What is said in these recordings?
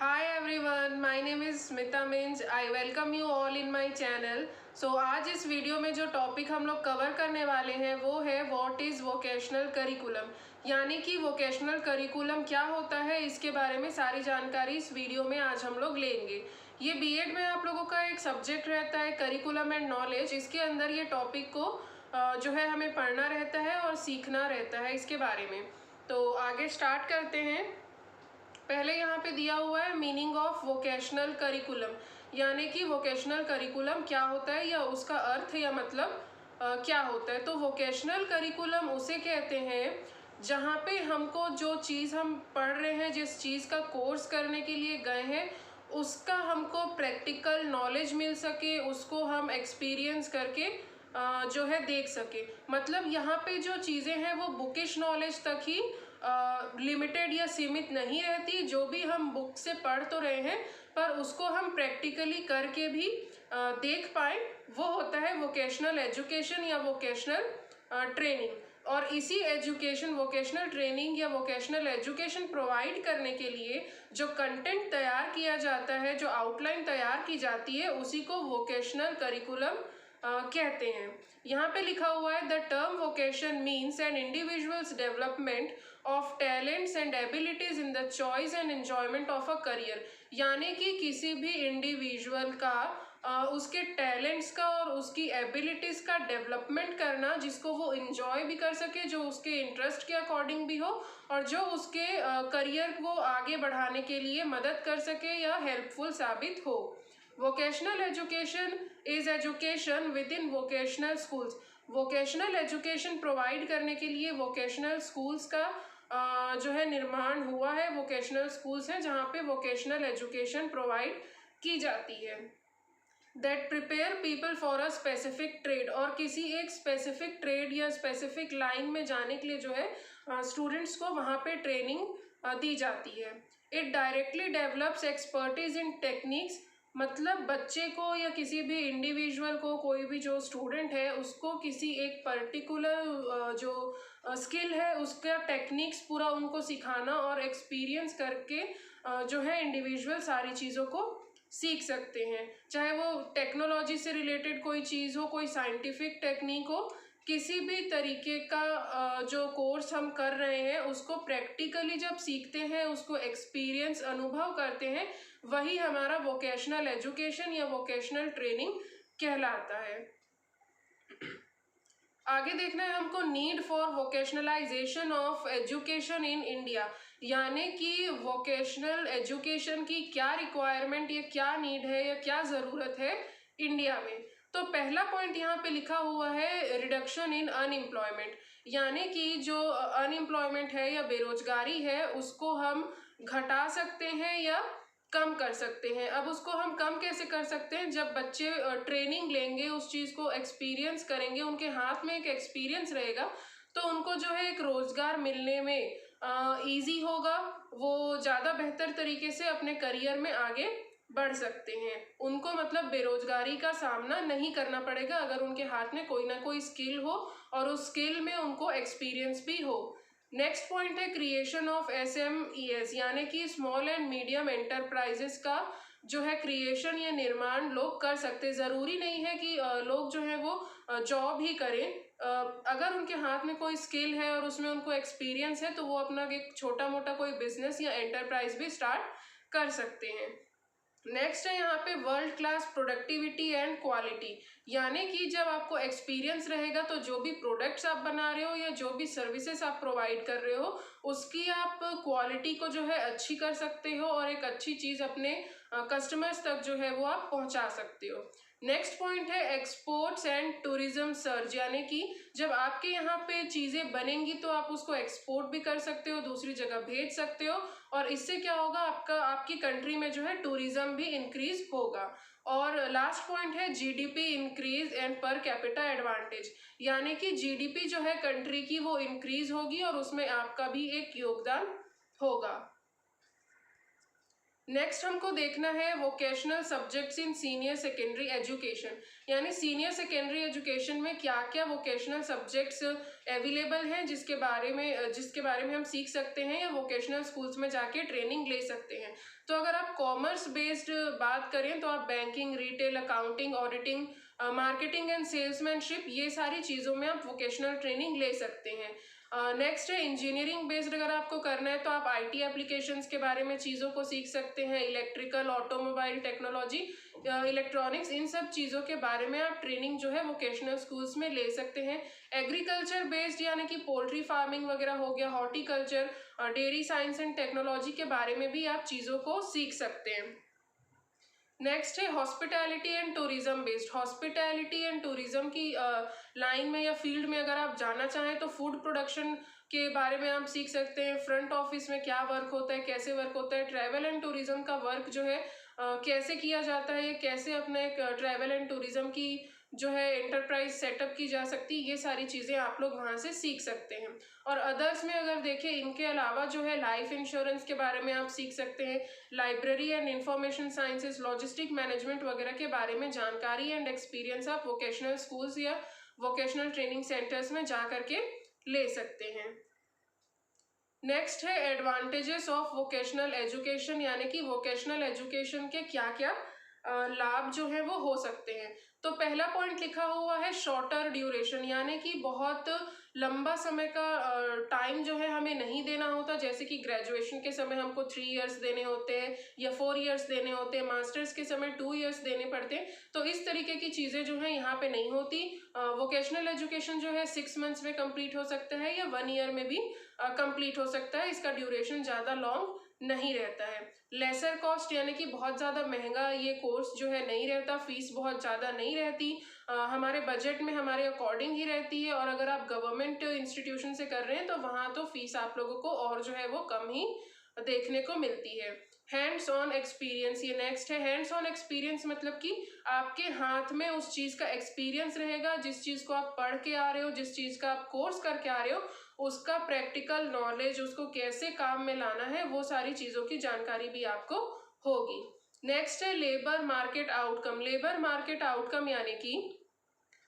Hi everyone, my name is Smita Minj. I welcome you all in my channel. So आज इस video में जो topic हम लोग कवर करने वाले हैं वो है व्हाट इज़ वोकेशनल करिकुलम, यानी कि वोकेशनल करिकुलम क्या होता है, इसके बारे में सारी जानकारी इस वीडियो में आज हम लोग लेंगे। ये बीएड में आप लोगों का एक सब्जेक्ट रहता है करिकुलम एंड नॉलेज। इसके अंदर ये टॉपिक को जो है हमें पढ़ना रहता है और सीखना रहता है इसके बारे में। तो आगे स्टार्ट करते हैं। पहले यहाँ पे दिया हुआ है मीनिंग ऑफ वोकेशनल करिकुलम, यानी कि वोकेशनल करिकुलम क्या होता है या उसका अर्थ या मतलब क्या होता है। तो वोकेशनल करिकुलम उसे कहते हैं जहाँ पे हमको जो चीज़ हम पढ़ रहे हैं, जिस चीज़ का कोर्स करने के लिए गए हैं, उसका हमको प्रैक्टिकल नॉलेज मिल सके, उसको हम एक्सपीरियंस करके जो है देख सके। मतलब यहाँ पे जो चीज़ें हैं वो बुकिश नॉलेज तक ही लिमिटेड या सीमित नहीं रहती। जो भी हम बुक से पढ़ तो रहे हैं पर उसको हम प्रैक्टिकली करके भी देख पाए, वो होता है वोकेशनल एजुकेशन या वोकेशनल ट्रेनिंग। और इसी एजुकेशन, वोकेशनल ट्रेनिंग या वोकेशनल एजुकेशन प्रोवाइड करने के लिए जो कंटेंट तैयार किया जाता है, जो आउटलाइन तैयार की जाती है, उसी को वोकेशनल करिकुलम कहते हैं। यहाँ पे लिखा हुआ है the term vocation means an individuals development of talents and abilities in the choice and enjoyment of a career, यानी कि किसी भी इंडिविजुअल का उसके टैलेंट्स का और उसकी एबिलिटीज़ का डेवलपमेंट करना, जिसको वो इंजॉय भी कर सके, जो उसके इंटरेस्ट के अकॉर्डिंग भी हो और जो उसके करियर को आगे बढ़ाने के लिए मदद कर सके या हेल्पफुल साबित हो। Vocational education is education with in vocational schools. Vocational education provide करने के लिए वोकेशनल स्कूल्स का जो है निर्माण हुआ है। वोकेशनल स्कूल्स हैं जहाँ पे वोकेशनल एजुकेशन प्रोवाइड की जाती है। That prepare people for a specific trade, और किसी एक स्पेसिफिक ट्रेड या स्पेसिफिक लाइन में जाने के लिए जो है स्टूडेंट्स को वहाँ पे ट्रेनिंग दी जाती है। It directly develops expertise in techniques, मतलब बच्चे को या किसी भी इंडिविजुअल को, कोई भी जो स्टूडेंट है उसको किसी एक पर्टिकुलर जो स्किल है उसका टेक्निक्स पूरा उनको सिखाना और एक्सपीरियंस करके जो है इंडिविजुअल सारी चीज़ों को सीख सकते हैं। चाहे वो टेक्नोलॉजी से रिलेटेड कोई चीज़ हो, कोई साइंटिफिक टेक्निक हो, किसी भी तरीके का जो कोर्स हम कर रहे हैं उसको प्रैक्टिकली जब सीखते हैं, उसको एक्सपीरियंस अनुभव करते हैं, वही हमारा वोकेशनल एजुकेशन या वोकेशनल ट्रेनिंग कहलाता है। आगे देखना है हमको need for vocationalisation of education in India, यानी कि वोकेशनल एजुकेशन की क्या रिक्वायरमेंट या क्या नीड है या क्या ज़रूरत है इंडिया में। तो पहला पॉइंट यहाँ पे लिखा हुआ है रिडक्शन इन अनएम्प्लॉयमेंट, यानी कि जो अनएम्प्लॉयमेंट है या बेरोजगारी है उसको हम घटा सकते हैं या कम कर सकते हैं। अब उसको हम कम कैसे कर सकते हैं? जब बच्चे ट्रेनिंग लेंगे, उस चीज़ को एक्सपीरियंस करेंगे, उनके हाथ में एक एक्सपीरियंस रहेगा, तो उनको जो है एक रोज़गार मिलने में ईजी होगा। वो ज़्यादा बेहतर तरीके से अपने करियर में आगे बढ़ सकते हैं। उनको मतलब बेरोजगारी का सामना नहीं करना पड़ेगा अगर उनके हाथ में कोई ना कोई स्किल हो और उस स्किल में उनको एक्सपीरियंस भी हो। नेक्स्ट पॉइंट है क्रिएशन ऑफ SMEs, यानी कि स्मॉल एंड मीडियम एंटरप्राइजेस का जो है क्रिएशन या निर्माण लोग कर सकते। ज़रूरी नहीं है कि लोग जो है वो जॉब ही करें। अगर उनके हाथ में कोई स्किल है और उसमें उनको एक्सपीरियंस है तो वो अपना एक छोटा मोटा कोई बिजनेस या एंटरप्राइज भी स्टार्ट कर सकते हैं। नेक्स्ट है यहाँ पे world class productivity and quality, यानी कि जब आपको एक्सपीरियंस रहेगा तो जो भी प्रोडक्ट्स आप बना रहे हो या जो भी सर्विसेज आप प्रोवाइड कर रहे हो उसकी आप क्वालिटी को जो है अच्छी कर सकते हो और एक अच्छी चीज़ अपने कस्टमर्स तक जो है वो आप पहुँचा सकते हो। नेक्स्ट पॉइंट है एक्सपोर्ट्स एंड टूरिज्म सर्ज, यानी कि जब आपके यहाँ पे चीज़ें बनेंगी तो आप उसको एक्सपोर्ट भी कर सकते हो, दूसरी जगह भेज सकते हो, और इससे क्या होगा, आपकी कंट्री में जो है टूरिज्म भी इंक्रीज होगा। और लास्ट पॉइंट है GDP increase and per capita advantage, यानी कि GDP जो है कंट्री की वो इंक्रीज होगी और उसमें आपका भी एक योगदान होगा। नेक्स्ट हमको देखना है vocational subjects in senior secondary education, यानी सीनियर सेकेंडरी एजुकेशन में क्या क्या वोकेशनल सब्जेक्ट्स अवेलेबल हैं जिसके बारे में हम सीख सकते हैं या वोकेशनल स्कूल्स में जाके ट्रेनिंग ले सकते हैं। तो अगर आप कॉमर्स बेस्ड बात करें तो आप banking, retail, accounting, auditing, marketing and salesmanship, ये सारी चीज़ों में आप वोकेशनल ट्रेनिंग ले सकते हैं। नेक्स्ट है इंजीनियरिंग बेस्ड, अगर आपको करना है तो आप आईटी एप्लीकेशंस के बारे में चीज़ों को सीख सकते हैं, इलेक्ट्रिकल, ऑटोमोबाइल टेक्नोलॉजी, इलेक्ट्रॉनिक्स, इन सब चीज़ों के बारे में आप ट्रेनिंग जो है वोकेशनल स्कूल्स में ले सकते हैं। एग्रीकल्चर बेस्ड यानी कि पोल्ट्री फार्मिंग वगैरह हो गया, horticulture, dairy science and technology के बारे में भी आप चीज़ों को सीख सकते हैं। नेक्स्ट है hospitality and tourism based. Hospitality and tourism की लाइन में या फील्ड में अगर आप जाना चाहें तो फूड प्रोडक्शन के बारे में आप सीख सकते हैं, फ्रंट ऑफिस में क्या वर्क होता है, कैसे वर्क होता है, ट्रैवल एंड टूरिज्म का वर्क जो है कैसे किया जाता है, कैसे अपने ट्रैवल एंड टूरिज्म की जो है एंटरप्राइज सेटअप की जा सकती है, ये सारी चीज़ें आप लोग वहाँ से सीख सकते हैं। और अदर्स में अगर देखें, इनके अलावा जो है लाइफ इंश्योरेंस के बारे में आप सीख सकते हैं, library and information sciences, logistic management वगैरह के बारे में जानकारी एंड एक्सपीरियंस आप वोकेशनल स्कूल्स या वोकेशनल ट्रेनिंग सेंटर्स में जा करके ले सकते हैं। नेक्स्ट है एडवांटेजेस ऑफ वोकेशनल एजुकेशन, यानी कि वोकेशनल एजुकेशन के क्या क्या लाभ जो है वो हो सकते हैं। तो पहला पॉइंट लिखा हुआ है शॉर्टर ड्यूरेशन, यानी कि बहुत लंबा समय का टाइम जो है हमें नहीं देना होता, जैसे कि ग्रेजुएशन के समय हमको 3 इयर्स देने होते हैं या 4 इयर्स देने होते हैं, मास्टर्स के समय 2 इयर्स देने पड़ते हैं। तो इस तरीके की चीज़ें जो है यहाँ पे नहीं होती। वोकेशनल एजुकेशन जो है 6 मंथ्स में कंप्लीट हो सकता है या 1 ईयर में भी कंप्लीट हो सकता है। इसका ड्यूरेशन ज़्यादा लॉन्ग नहीं रहता है। लेसर कॉस्ट, यानी कि बहुत ज़्यादा महंगा ये कोर्स जो है नहीं रहता, फीस बहुत ज़्यादा नहीं रहती, हमारे बजट में हमारे अकॉर्डिंग ही रहती है। और अगर आप गवर्नमेंट इंस्टीट्यूशन से कर रहे हैं तो वहाँ तो फीस आप लोगों को और जो है वो कम ही देखने को मिलती है। हैंड्स ऑन एक्सपीरियंस, ये नेक्स्ट है। हैंड्स ऑन एक्सपीरियंस मतलब कि आपके हाथ में उस चीज़ का एक्सपीरियंस रहेगा, जिस चीज़ को आप पढ़ के आ रहे हो, जिस चीज़ का आप कोर्स करके आ रहे हो, उसका प्रैक्टिकल नॉलेज, उसको कैसे काम में लाना है, वो सारी चीज़ों की जानकारी भी आपको होगी। नेक्स्ट है labour market outcome. Labour market outcome यानी कि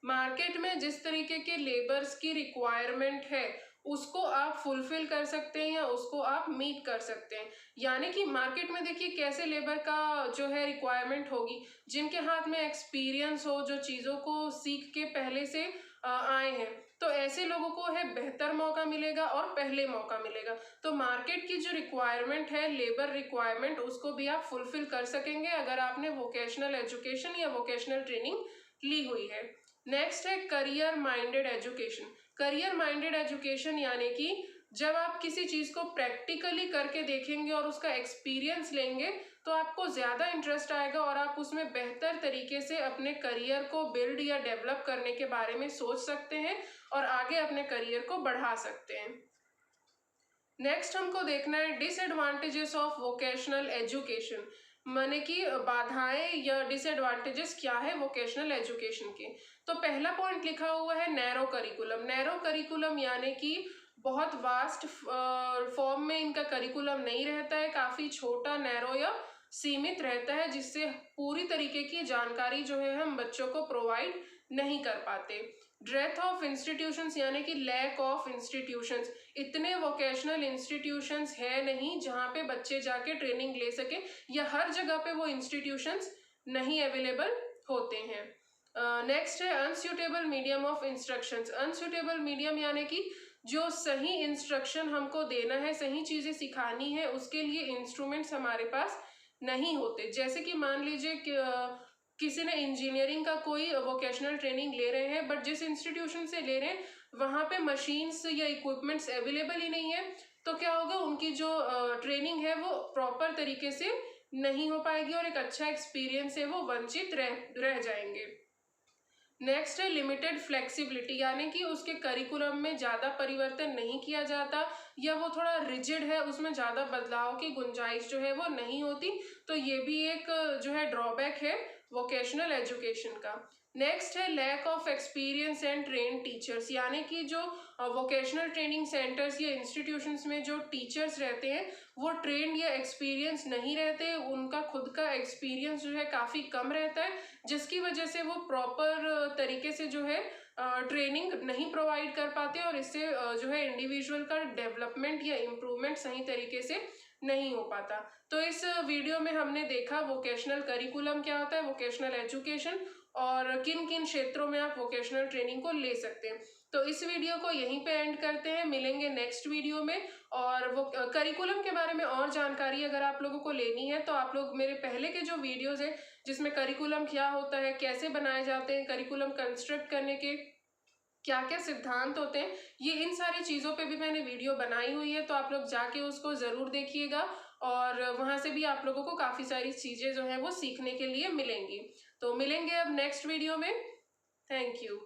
मार्केट में जिस तरीके के लेबर्स की रिक्वायरमेंट है उसको आप फुलफिल कर सकते हैं या उसको आप मीट कर सकते हैं। यानी कि मार्केट में देखिए कैसे लेबर का जो है रिक्वायरमेंट होगी, जिनके हाथ में एक्सपीरियंस हो, जो चीज़ों को सीख के पहले से आए हैं, तो ऐसे लोगों को है बेहतर मौका मिलेगा और पहले मौका मिलेगा। तो मार्केट की जो रिक्वायरमेंट है, लेबर रिक्वायरमेंट, उसको भी आप फुलफिल कर सकेंगे अगर आपने वोकेशनल एजुकेशन या वोकेशनल ट्रेनिंग ली हुई है। नेक्स्ट है career minded education. Career minded education यानी कि जब आप किसी चीज़ को प्रैक्टिकली करके देखेंगे और उसका एक्सपीरियंस लेंगे तो आपको ज़्यादा इंटरेस्ट आएगा और आप उसमें बेहतर तरीके से अपने करियर को बिल्ड या डेवलप करने के बारे में सोच सकते हैं और आगे अपने करियर को बढ़ा सकते हैं। नेक्स्ट हमको देखना है डिसएडवांटेजेस ऑफ वोकेशनल एजुकेशन, माने कि बाधाएं या डिसएडवांटेजेस क्या है वोकेशनल एजुकेशन के। तो पहला पॉइंट लिखा हुआ है नैरो करिकुलम। नैरो करिकुलम यानी कि बहुत वास्ट फॉर्म में इनका करिकुलम नहीं रहता है, काफ़ी छोटा, नैरो या सीमित रहता है, जिससे पूरी तरीके की जानकारी जो है हम बच्चों को प्रोवाइड नहीं कर पाते। डेथ ऑफ इंस्टीट्यूशंस यानी कि लैक ऑफ इंस्टीट्यूशंस, इतने वोकेशनल इंस्टीट्यूशंस है नहीं जहाँ पे बच्चे जाके ट्रेनिंग ले सके, या हर जगह पे वो इंस्टीट्यूशंस नहीं अवेलेबल होते हैं। नेक्स्ट है unsuitable medium of instructions. Unsuitable medium यानी कि जो सही इंस्ट्रक्शन हमको देना है, सही चीज़ें सिखानी है, उसके लिए इंस्ट्रूमेंट्स हमारे पास नहीं होते। जैसे कि मान लीजिए कि किसी ने इंजीनियरिंग का कोई वोकेशनल ट्रेनिंग ले रहे हैं, बट जिस इंस्टीट्यूशन से ले रहे हैं वहाँ पे मशीन्स या इक्विपमेंट्स अवेलेबल ही नहीं है, तो क्या होगा, उनकी जो ट्रेनिंग है वो प्रॉपर तरीके से नहीं हो पाएगी और एक अच्छा एक्सपीरियंस है वो वंचित रह जाएंगे। नेक्स्ट है लिमिटेड फ्लेक्सिबिलिटी, यानी कि उसके करिकुलम में ज़्यादा परिवर्तन नहीं किया जाता या वो थोड़ा रिजिड है, उसमें ज़्यादा बदलाव की गुंजाइश जो है वो नहीं होती। तो ये भी एक जो है ड्रॉबैक है वोकेशनल एजुकेशन का। नेक्स्ट है lack of experience and train teachers, यानी कि जो वोकेशनल ट्रेनिंग सेंटर्स या इंस्टीट्यूशंस में जो टीचर्स रहते हैं वो ट्रेन या एक्सपीरियंस नहीं रहते, उनका खुद का एक्सपीरियंस जो है काफ़ी कम रहता है, जिसकी वजह से वो प्रॉपर तरीके से जो है ट्रेनिंग नहीं प्रोवाइड कर पाते और इससे जो है इंडिविजुअल का डेवलपमेंट या इम्प्रूवमेंट सही तरीके से नहीं हो पाता। तो इस वीडियो में हमने देखा वोकेशनल करिकुलम क्या होता है, वोकेशनल एजुकेशन, और किन किन क्षेत्रों में आप वोकेशनल ट्रेनिंग को ले सकते हैं। तो इस वीडियो को यहीं पे एंड करते हैं, मिलेंगे नेक्स्ट वीडियो में। और वो करिकुलम के बारे में और जानकारी अगर आप लोगों को लेनी है तो आप लोग मेरे पहले के जो वीडियोस हैं जिसमें करिकुलम क्या होता है, कैसे बनाए जाते हैं, करिकुलम कंस्ट्रक्ट करने के क्या क्या सिद्धांत होते हैं, ये इन सारी चीज़ों पे भी मैंने वीडियो बनाई हुई है, तो आप लोग जाके उसको ज़रूर देखिएगा। और वहाँ से भी आप लोगों को काफ़ी सारी चीज़ें जो हैं वो सीखने के लिए मिलेंगी। तो मिलेंगे अब नेक्स्ट वीडियो में। Thank you.